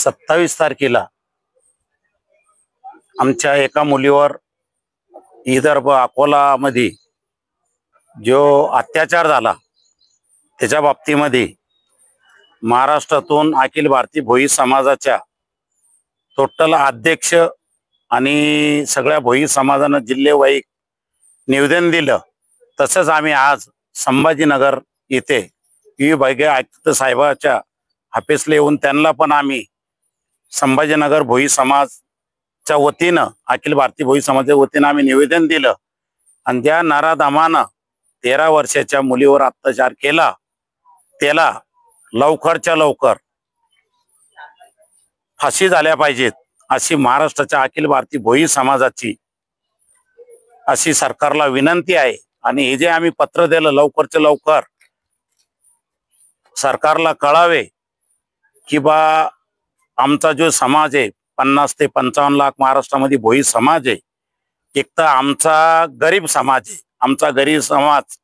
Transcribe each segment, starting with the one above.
27 तारखेला आमच्या एका मुलीवर विदर्भ अकोला मध्ये जो अत्याचार झाला त्याच्या बाबतीमध्ये महाराष्ट्रातून अखिल भारतीय भोई समाजाच्या टोटल अध्यक्ष आणि सगळ्या भोई समाजानं जिल्हेवाईक निवेदन दिलं। तसंच आम्ही आज संभाजीनगर येथे विभागीय आयुक्त साहेबाच्या ऑफिसला येऊन त्यांना पण आम्ही संभाजीनगर भोई समाजच्या वतीनं अखिल भारतीय भोई समाजाच्या वतीनं आम्ही निवेदन दिलं आणि ज्या नराधमानं 13 वर्षाच्या मुलीवर अत्याचार केला त्याला लवकरच्या लवकर फाशी झाल्या पाहिजेत अशी महाराष्ट्राच्या अखिल भारतीय भोई समाजाची अशी सरकारला विनंती आहे। आणि हे जे आम्ही पत्र दिलं लवकरच्या लवकर सरकारला कळावे की बा आमचा जो समाज आहे 50 ते 55 लाख महाराष्ट्रामध्ये भोई समाज आहे। एक तर आमचा गरीब समाज आहे, आमचा गरीब समाज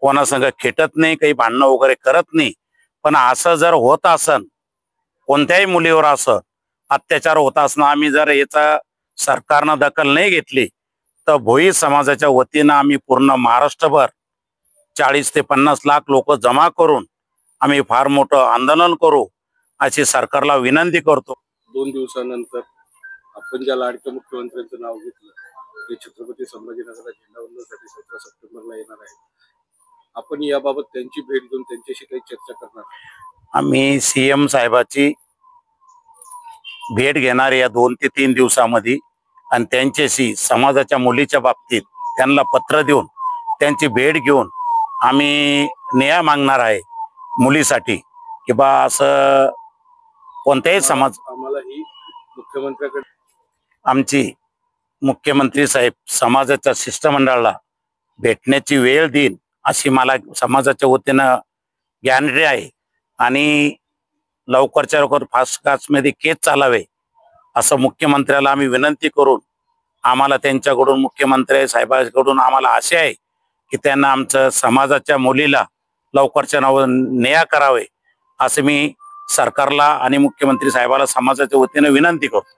कोणासंग खेटत नाही, काही भांडणं वगैरे करत नाही। पण असं जर होत असन कोणत्याही मुलीवर असं अत्याचार होत असणं आम्ही जर याचा सरकारनं दखल नाही घेतली तर भोई समाजाच्या वतीनं आम्ही पूर्ण महाराष्ट्रभर 40 ते 50 लाख लोक जमा करून आम्ही फार मोठं आंदोलन करू अशी सरकारला विनंती करतो। 2 दिवसानंतर आपण ज्या लाडक्या मुख्यमंत्र्यांचं नाव घेतलं ते छत्रपती संभाजीनगरला झेंडावंदनासाठी 17 सप्टेंबरला येणार आहे। आपण याबाबत त्यांची भेट घेऊन त्यांच्याशी काही चर्चा करणार? आम्ही सीएम साहेबाची भेट घेणार या 2 ते 3 दिवसामध्ये आणि त्यांच्याशी समाजाच्या मुलीच्या बाबतीत त्यांना पत्र देऊन त्यांची भेट घेऊन आम्ही न्याय मागणार आहे मुलीसाठी की बा असं कोणत्याही समाज आम्हाला ही मुख्यमंत्र्याकडे आमची मुख्यमंत्री साहेब समाजाच्या शिष्टमंडळाला भेटण्याची वेळ देईन अशी मला समाजाच्या वतीनं गॅरंटी आहे। आणि लवकरच्या लवकर फास्ट ट्रॅकमध्ये केस चालावे असं मुख्यमंत्र्याला आम्ही विनंती करून आम्हाला त्यांच्याकडून मुख्यमंत्री साहेबांकडून आम्हाला आशा आहे की त्यांना आमच्या समाजाच्या मुलीला लवकरच्या न्याय करावे असं मी सरकारला आणि मुख्यमंत्री साहेबाला समाजाच्या वतीनं विनंती करतो।